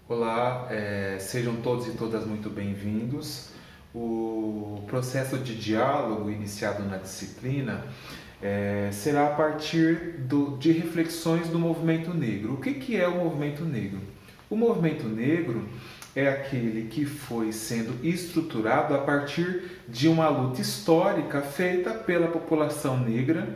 Olá, sejam todos e todas muito bem-vindos. O processo de diálogo iniciado na disciplina será a partir de reflexões do movimento negro. O que é o movimento negro? O movimento negro é aquele que foi sendo estruturado a partir de uma luta histórica feita pela população negra,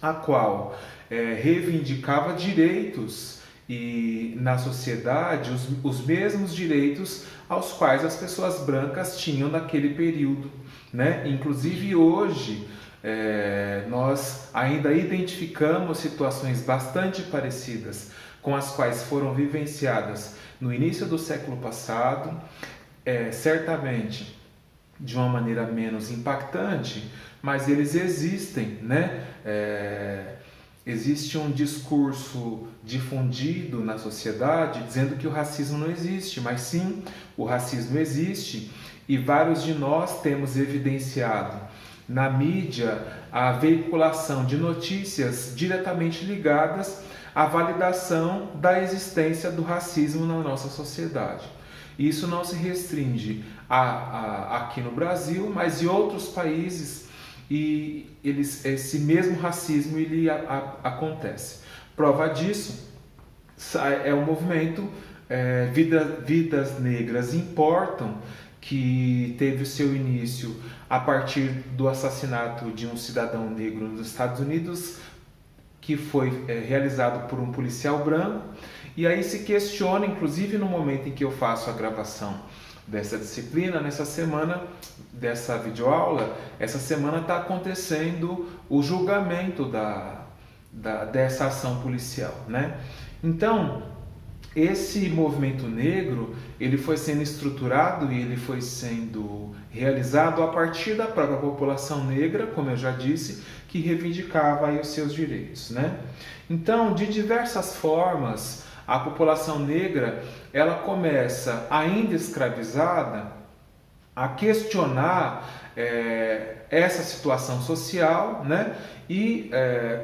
a qual reivindicava direitos e na sociedade os mesmos direitos aos quais as pessoas brancas tinham naquele período, né? Inclusive hoje nós ainda identificamos situações bastante parecidas com as quais foram vivenciadas no início do século passado, certamente de uma maneira menos impactante, mas eles existem, né? Existe um discurso difundido na sociedade dizendo que o racismo não existe, mas sim, o racismo existe e vários de nós temos evidenciado na mídia a veiculação de notícias diretamente ligadas à validação da existência do racismo na nossa sociedade. Isso não se restringe aqui no Brasil, mas em outros países e esse mesmo racismo acontece. Prova disso é o movimento Vidas Negras Importam, que teve o seu início a partir do assassinato de um cidadão negro nos Estados Unidos, que foi realizado por um policial branco. E aí se questiona, inclusive no momento em que eu faço a gravação dessa disciplina, nessa semana, dessa videoaula, essa semana está acontecendo o julgamento dessa ação policial, né? Então, esse movimento negro, ele foi sendo estruturado e ele foi sendo realizado a partir da própria população negra, como eu já disse, que reivindicava aí os seus direitos, né? Então, de diversas formas, a população negra, ela começa, ainda escravizada, a questionar essa situação social, né? E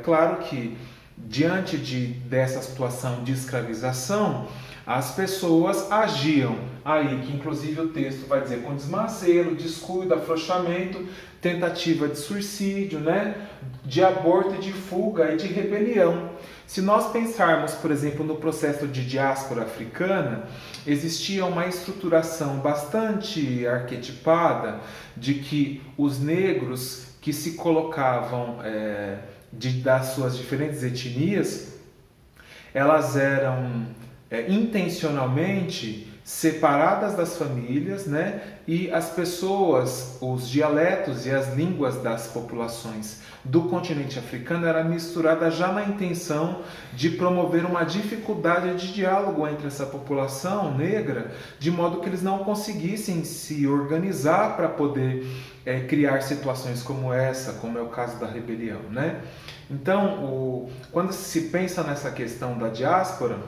claro que diante dessa situação de escravização, as pessoas agiam aí, que inclusive o texto vai dizer, com desmazelo, descuido, afrouxamento, tentativa de suicídio, né? De aborto, de fuga e de rebelião. Se nós pensarmos, por exemplo, no processo de diáspora africana, existia uma estruturação bastante arquetipada de que os negros que se colocavam das suas diferentes etnias, elas eram intencionalmente separadas das famílias, né? E as pessoas, os dialetos e as línguas das populações do continente africano era misturada já na intenção de promover uma dificuldade de diálogo entre essa população negra, de modo que eles não conseguissem se organizar para poder criar situações como essa, como é o caso da rebelião, né? Então, quando se pensa nessa questão da diáspora,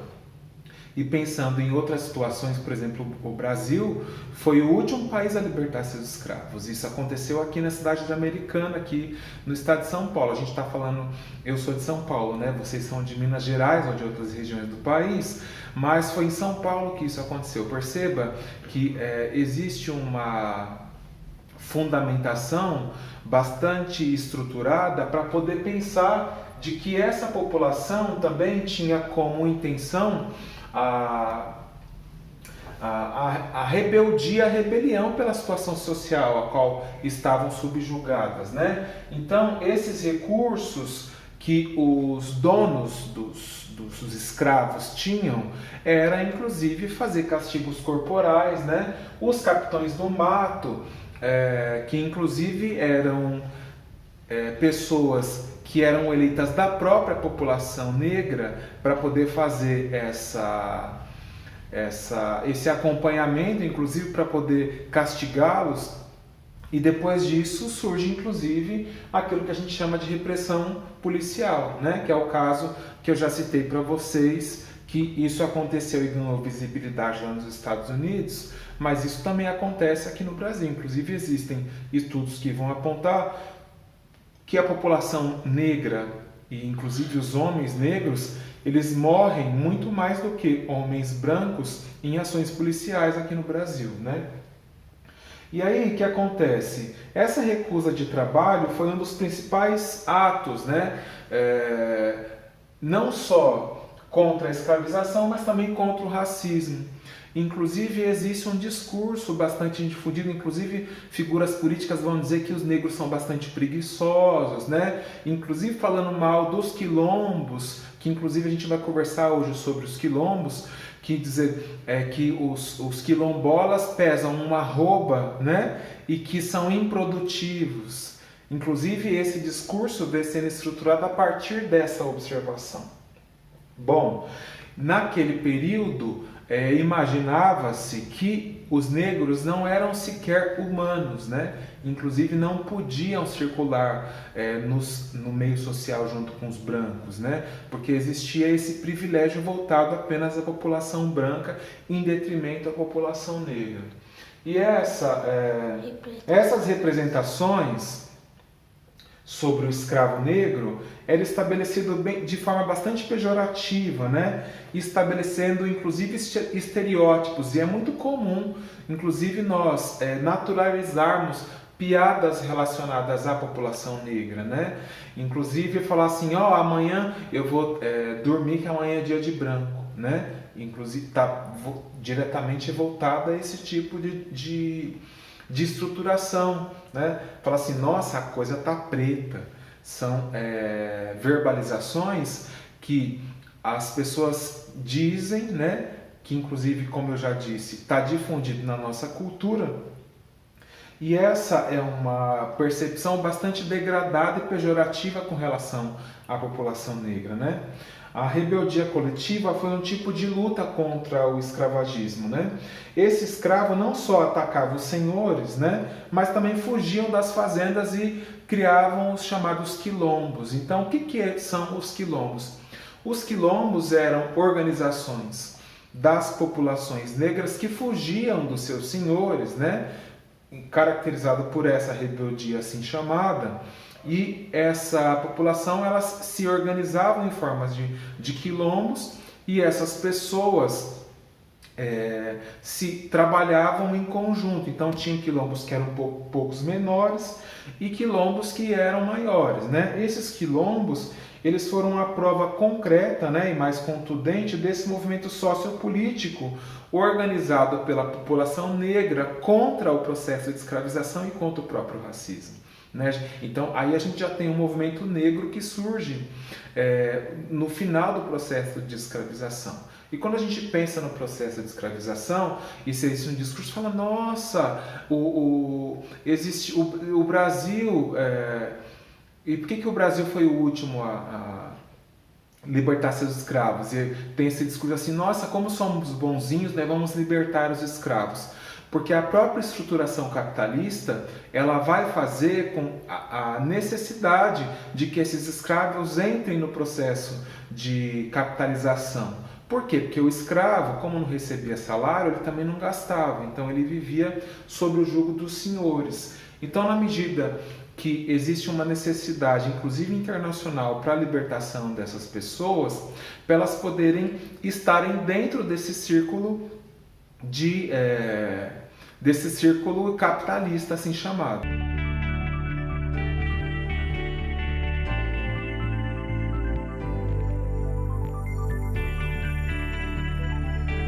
e pensando em outras situações, por exemplo, o Brasil foi o último país a libertar seus escravos. Isso aconteceu aqui na cidade de Americana, aqui no estado de São Paulo. A gente está falando, eu sou de São Paulo, né? Vocês são de Minas Gerais ou de outras regiões do país, mas foi em São Paulo que isso aconteceu. Perceba que existe uma fundamentação bastante estruturada para poder pensar de que essa população também tinha como intenção a rebeldia, a rebelião pela situação social a qual estavam subjugadas, né? Então, esses recursos que os donos dos escravos tinham era, inclusive, fazer castigos corporais, né? Os capitães do mato, que inclusive eram pessoas que eram eleitas da própria população negra para poder fazer esse acompanhamento, inclusive para poder castigá-los. E depois disso surge inclusive aquilo que a gente chama de repressão policial, né? Que é o caso que eu já citei para vocês, que isso aconteceu e ganhou visibilidade lá nos Estados Unidos, mas isso também acontece aqui no Brasil. Inclusive existem estudos que vão apontar que a população negra, e inclusive os homens negros, eles morrem muito mais do que homens brancos em ações policiais aqui no Brasil, né? E aí, o que acontece? Essa recusa de trabalho foi um dos principais atos, né? Não só contra a escravização, mas também contra o racismo. Inclusive, existe um discurso bastante difundido, inclusive figuras políticas vão dizer que os negros são bastante preguiçosos, né? Inclusive falando mal dos quilombos, que inclusive a gente vai conversar hoje sobre os quilombos, que dizer que os quilombolas pesam uma arroba, né? E que são improdutivos. Inclusive, esse discurso vem sendo estruturado a partir dessa observação. Bom, naquele período, imaginava-se que os negros não eram sequer humanos, né? Inclusive não podiam circular no meio social junto com os brancos, né? Porque existia esse privilégio voltado apenas à população branca em detrimento à população negra. E essas representações sobre o escravo negro era estabelecido de forma bastante pejorativa, né? Estabelecendo inclusive estereótipos, e é muito comum, inclusive nós naturalizarmos piadas relacionadas à população negra, né? Inclusive falar assim, amanhã eu vou dormir que amanhã é dia de branco, né? Inclusive está diretamente voltada a esse tipo de estruturação, né? Fala assim, nossa, a coisa tá preta. São verbalizações que as pessoas dizem, né? Que inclusive, como eu já disse, está difundido na nossa cultura. E essa é uma percepção bastante degradada e pejorativa com relação à população negra, né? A rebeldia coletiva foi um tipo de luta contra o escravagismo, né? Esse escravo não só atacava os senhores, né? Mas também fugiam das fazendas e criavam os chamados quilombos. Então, o que são os quilombos? Os quilombos eram organizações das populações negras que fugiam dos seus senhores, né? Caracterizado por essa rebeldia assim chamada. E essa população, elas se organizavam em formas de quilombos, e essas pessoas se trabalhavam em conjunto. Então tinha quilombos que eram poucos menores e quilombos que eram maiores, né? Esses quilombos, eles foram a prova concreta, né, e mais contundente desse movimento sociopolítico organizado pela população negra contra o processo de escravização e contra o próprio racismo. Né? Então, aí a gente já tem um movimento negro que surge no final do processo de escravização. E quando a gente pensa no processo de escravização, e se existe um discurso que fala, nossa, existe o Brasil... e por que o Brasil foi o último a libertar seus escravos? E tem esse discurso assim, nossa, como somos bonzinhos, né? Vamos libertar os escravos. Porque a própria estruturação capitalista, ela vai fazer com a necessidade de que esses escravos entrem no processo de capitalização. Por quê? Porque o escravo, como não recebia salário, ele também não gastava. Então ele vivia sob o jugo dos senhores. Então, na medida que existe uma necessidade, inclusive internacional, para a libertação dessas pessoas, para elas poderem estarem dentro desse círculo desse círculo capitalista assim chamado.